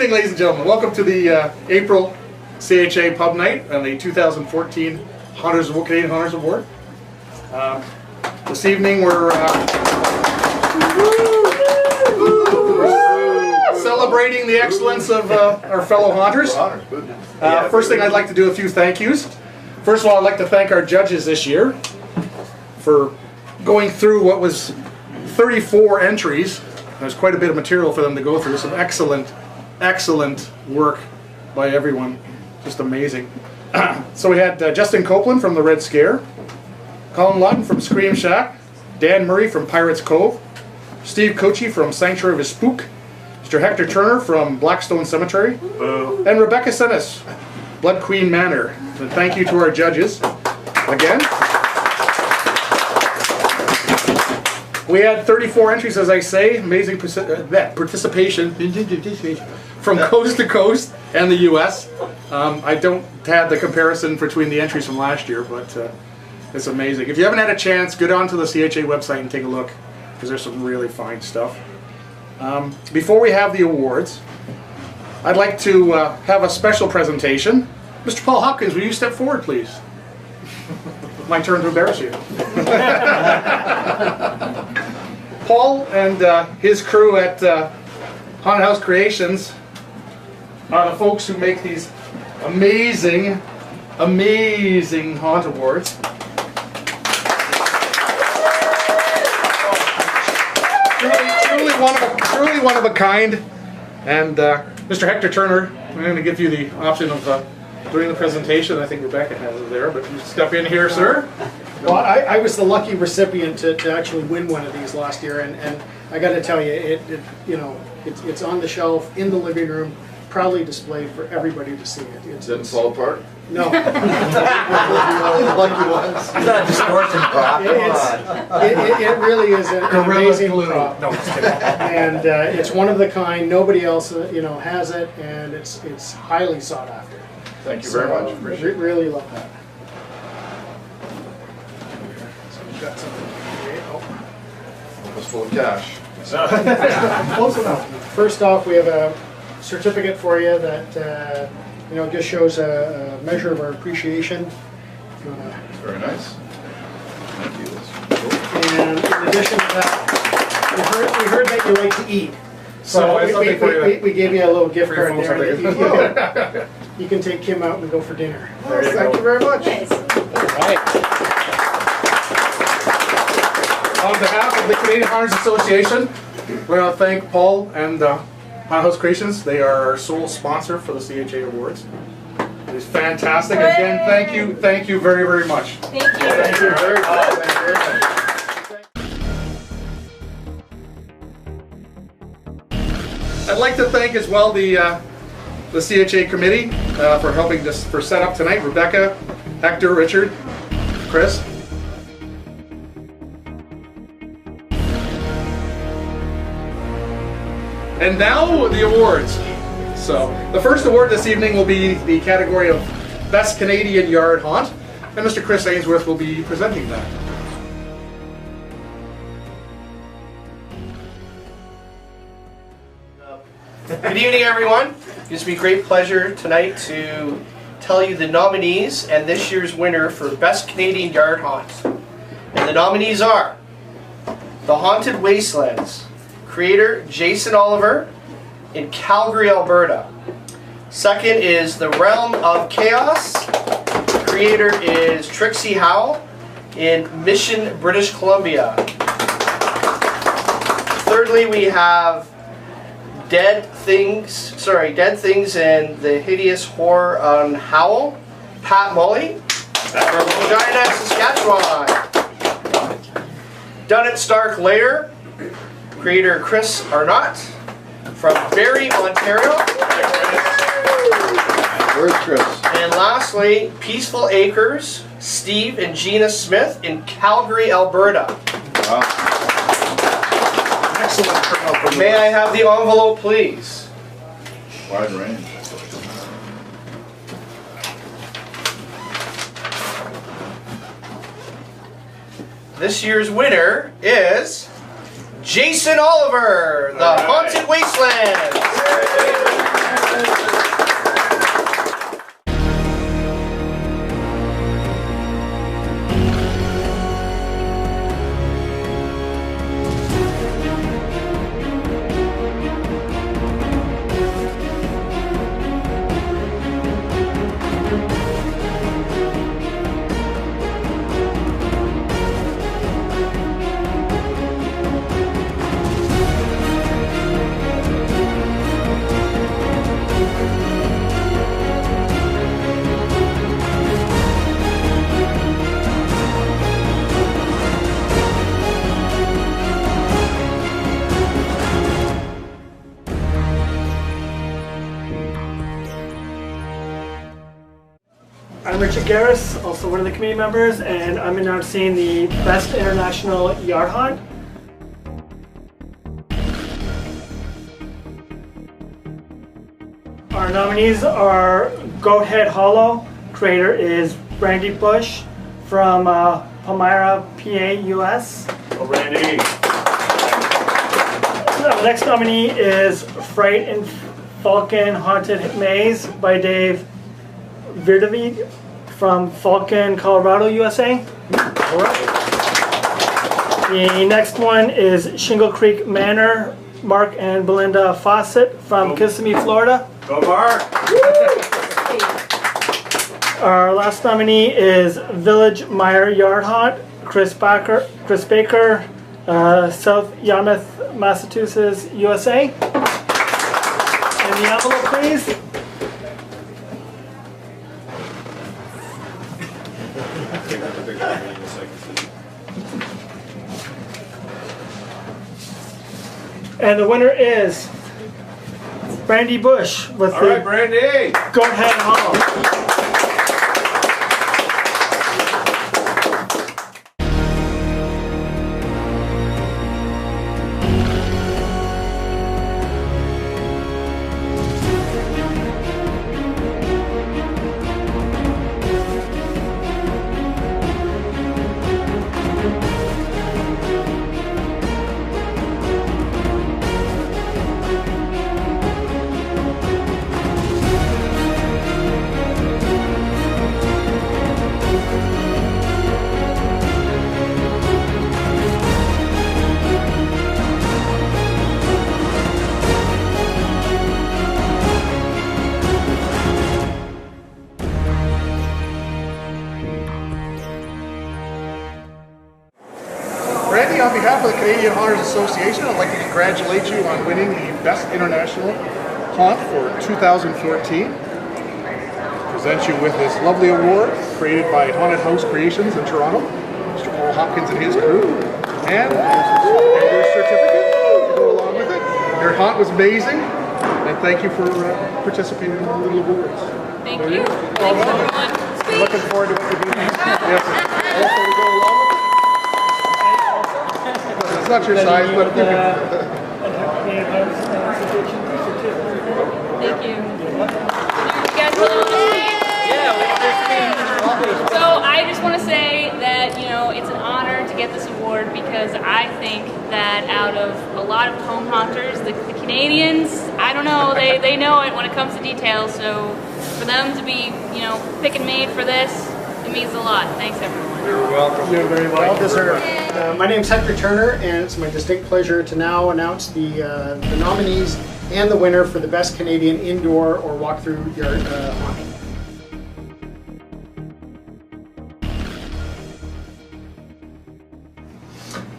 evening, ladies and gentlemen. Welcome to the April CHA Pub Night and the 2014 Canadian Hunters Award. This evening we're celebrating the excellence of our fellow hunters. First thing, I'd like to do a few thank yous. First of all, I'd like to thank our judges this year for going through what was 34 entries. There's quite a bit of material for them to go through. Some excellent work by everyone. Just amazing. So we had Justin Copeland from the Red Scare, Colin Lutton from Scream Shack, Dan Murray from Pirates Cove, Steve Kochi from Sanctuary of a Spook, Mr. Hector Turner from Blackstone Cemetery, and Rebecca Senes, Blood Queen Manor. And thank you to our judges again. We had 34 entries, as I say. Amazing participation from coast to coast and the U.S. I don't have the comparison between the entries from last year, but it's amazing. If you haven't had a chance, go down to the CHA website and take a look, because there's some really fine stuff. Before we have the awards, I'd like to have a special presentation. Mr. Paul Hopkins, will you step forward, please? My turn to embarrass you. Paul and his crew at Haunted House Creations are the folks who make these amazing haunt awards. Truly one of a kind. And Mr. Hector Turner, I'm going to give you the option of doing the presentation. I think Rebecca has it there, but you step in here, sir. Well, I was the lucky recipient to actually win one of these last year, and I got to tell you, it's on the shelf in the living room, proudly displayed for everybody to see it. It didn't fall apart? No. Lucky ones. It's not a distortion prop. It really is an amazing glue. prop. No, just kidding. And it's one of the kind. Nobody else has it, and it's highly sought after. Thank you very much. Appreciate it. Really love that. Got something here. It was full of cash. Close enough. First off, we have a certificate for you that just shows a measure of our appreciation. Very nice. Thank you. And in addition to that, we heard that you like to eat. So we gave you a little gift card there. That you can take Kim out and go for dinner. Thank you very much. Right. On behalf of the Canadian Hunters Association, we want to thank Paul and Haunted House Creations. They are our sole sponsor for the CHA Awards. It is fantastic. Again, thank you very much. Thank you. Thank you very much. Thank you very much. I'd like to thank as well the CHA committee for helping us for setup tonight. Rebecca, Hector, Richard, Chris. And now the awards. So the first award this evening will be the category of Best Canadian Yard Haunt, and Mr. Chris Ainsworth will be presenting that. Good evening, everyone. It gives me great pleasure tonight to tell you the nominees and this year's winner for Best Canadian Yard Haunt. And the nominees are The Haunted Wastelands, creator Jason Oliver in Calgary, Alberta. Second is The Realm of Chaos, creator is Trixie Howe in Mission, British Columbia. Thirdly, we have Dead Things and the Hideous Horror on Howl, Pat Mully from Regina, Saskatchewan. Dunnet Stark Lair, creator Chris Arnott from Barrie, Ontario. Where's Chris? And lastly, Peaceful Acres, Steve and Gina Smith in Calgary, Alberta. Wow. Excellent turnout from May I have the envelope, please? Wide range. This year's winner is Jason Oliver, The Haunted Wasteland. I'm Richard Garris, also one of the committee members, and I'm announcing the Best International Yard Hunt. Our nominees are Goathead Hollow. Creator is Brandy Bush from Palmyra, PA, US. Oh, Randy. The next nominee is Fright and Falcon Haunted Maze by Dave Virdavig from Falcon, Colorado, USA. The next one is Shingle Creek Manor, Mark and Belinda Fawcett from Kissimmee, Florida. Go, Mark. Our last nominee is Village Meyer Yard Haunt, Chris Baker, South Yarmouth, Massachusetts, USA. And the envelope, please. And the winner is Brandy Bush with All the right, Brandy. Goathead Hollow. Randy, on behalf of the Canadian Haunters Association, I'd like to congratulate you on winning the Best International Haunt for 2014. Present you with this lovely award created by Haunted House Creations in Toronto, Mr. Paul Hopkins and his crew, and your certificate to go along with it. Your haunt was amazing, and thank you for participating in the little awards. Thank you. Thanks, everyone. Looking forward to what you do next. Yes. Also, to go along with it. It's not your size, but you can. Thank you. You guys really want to speak? Yeah, So I just want to say that, you know, it's an honor to get this award because I think that out of a lot of home haunters, the Canadians, I don't know, they know it when it comes to details. So for them to be, you know, pick and made for this, it means a lot. Thanks, everyone. You're welcome. You're very well deserved. My name's Hector Turner, and it's my distinct pleasure to now announce the nominees and the winner for the Best Canadian Indoor or Walkthrough Yard Haunt.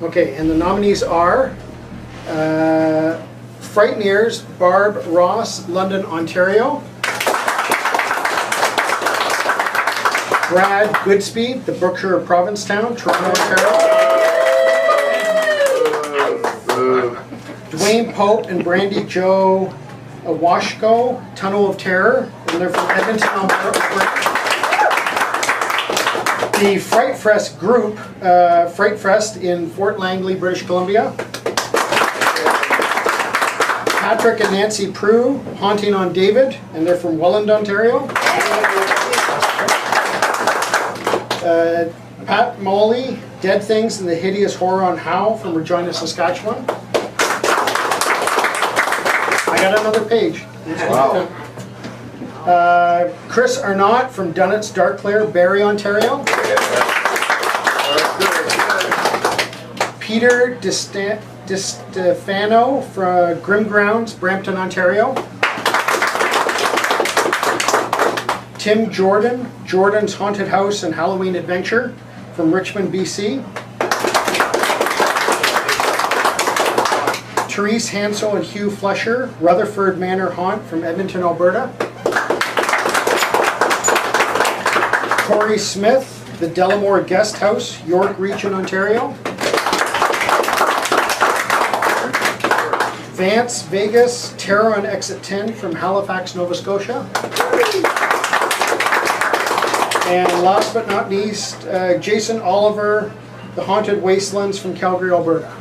Okay, and the nominees are Frighteneers, Barb Ross, London, Ontario. Brad Goodspeed, the Brookshire of Provincetown, Toronto, Ontario. Dwayne Pope and Brandy Jo Awashko, Tunnel of Terror, and they're from Edmonton, Alberta. The Fright Fest group, Fright Fest in Fort Langley, British Columbia. Patrick and Nancy Prue, Haunting on David, and they're from Welland, Ontario. Pat Molly, Dead Things and the Hideous Horror on How from Regina, Saskatchewan. I got another page. Wow. Chris Arnott from Dunnett's Darkclair, Barrie, Ontario. Peter DiStefano from Grim Grounds, Brampton, Ontario. Tim Jordan, Jordan's Haunted House and Halloween Adventure from Richmond, BC. Therese Hansel and Hugh Fletcher, Rutherford Manor Haunt from Edmonton, Alberta. Corey Smith, the Delamore Guest House, York Region, Ontario. Vance Vegas, Terror on Exit 10 from Halifax, Nova Scotia. And last but not least, Jason Oliver, the Haunted Wastelands from Calgary, Alberta.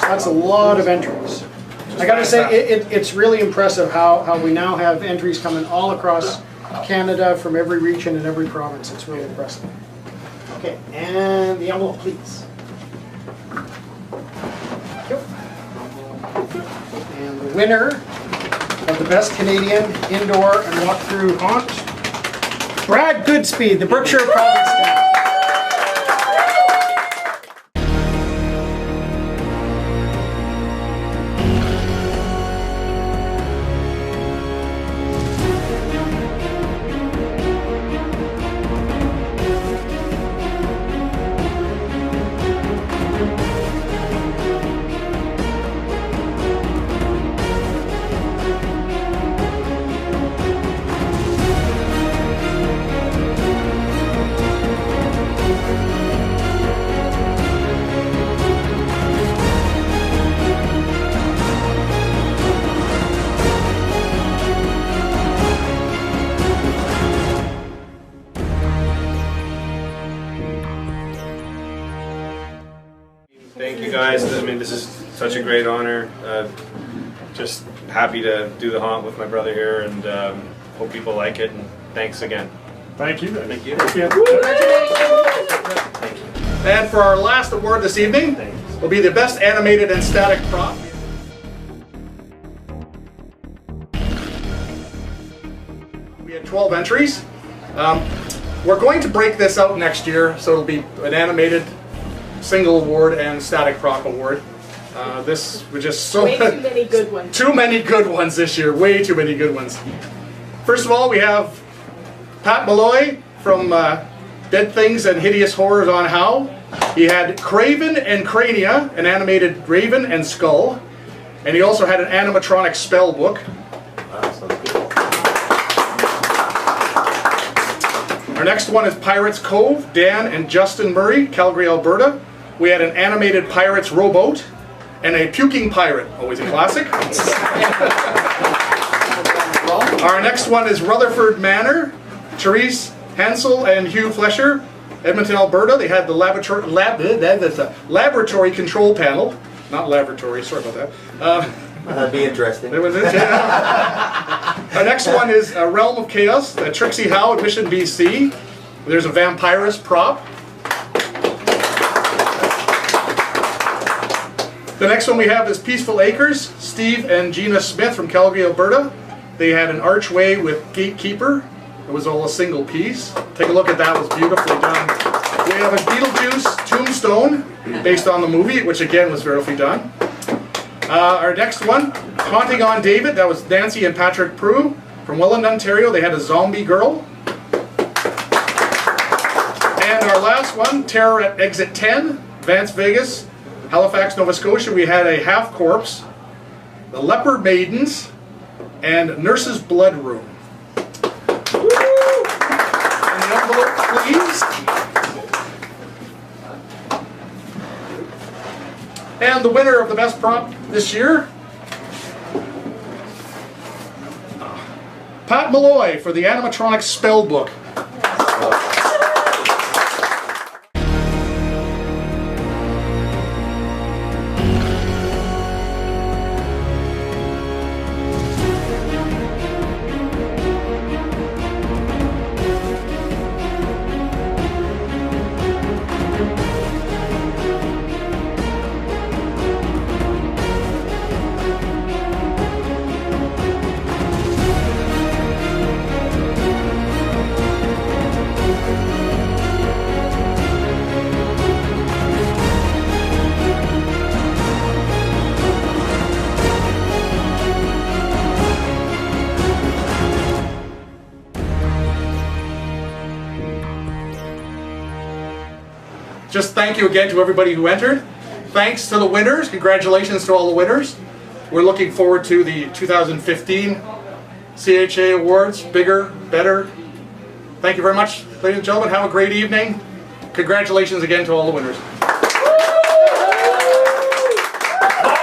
That's a lot of entries. I gotta say, it's really impressive how we now have entries coming all across Canada from every region and every province. It's really impressive. Okay, and the envelope, please. Thank you. And the winner of the Best Canadian Indoor and Walkthrough Haunt, Brad Goodspeed, the Berkshire Provincetown. Thank you guys. I mean, this is such a great honor. Just happy to do the haunt with my brother here, and hope people like it. And thanks again. Thank you. Thank you. And for our last award this evening will be the Best Animated and Static Prop. We had 12 entries. We're going to break this out next year, so it'll be an animated single award and static prop award. This was just so way too many good ones. Too many good ones this year. Way too many good ones. First of all, we have Pat Malloy from Dead Things and Hideous Horrors on How. He had Craven and Crania, an animated Raven and Skull, and he also had an animatronic spell book. Our next one is Pirates Cove, Dan and Justin Murray, Calgary, Alberta. We had an animated Pirates rowboat and a puking pirate, always a classic. Our next one is Rutherford Manor, Therese Hansel and Hugh Flesher, Edmonton, Alberta. They had the laboratory control panel, not laboratory, sorry about that. That'd be interesting. Our next one is Realm of Chaos, Trixie Howe at Mission, BC. There's a Vampirus prop. The next one we have is Peaceful Acres, Steve and Gina Smith from Calgary, Alberta. They had an archway with gatekeeper. It was all a single piece. Take a look at that, it was beautifully done. We have a Beetlejuice tombstone based on the movie, which again was beautifully done. Our next one, Haunting on David, that was Nancy and Patrick Prue from Welland, Ontario. They had a zombie girl. And our last one, Terror at Exit 10, Vance Vegas, Halifax, Nova Scotia. We had a half corpse, the Leopard Maidens, and Nurse's Blood Room. And the envelope, please. And the winner of the best prop this year, Pat Malloy for the animatronic spell book. Just thank you again to everybody who entered. Thanks to the winners. Congratulations to all the winners. We're looking forward to the 2015 CHA Awards. Bigger, better. Thank you very much, ladies and gentlemen. Have a great evening. Congratulations again to all the winners.